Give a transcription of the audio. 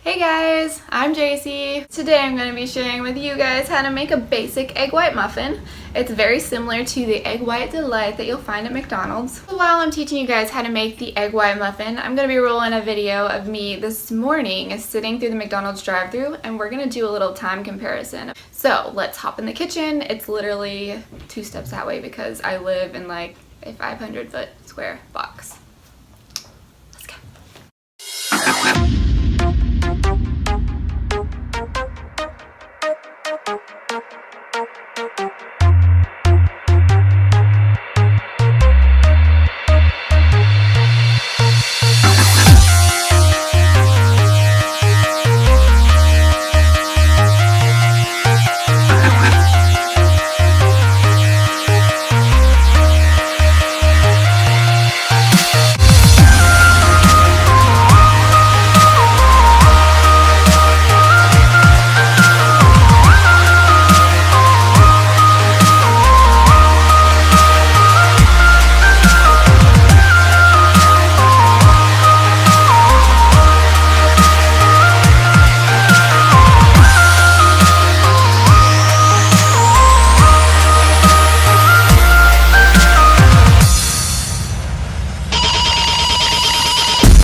Hey guys, I'm JC. Today I'm going to be sharing with you guys how to make a basic egg white muffin. It's very similar to the egg white delight that you'll find at McDonald's. While I'm teaching you guys how to make the egg white muffin, I'm going to be rolling a video of me this morning sitting through the McDonald's drive-thru, and we're going to do a little time comparison. So let's hop in the kitchen. It's literally 2 steps that way because I live in like a 500-foot square box.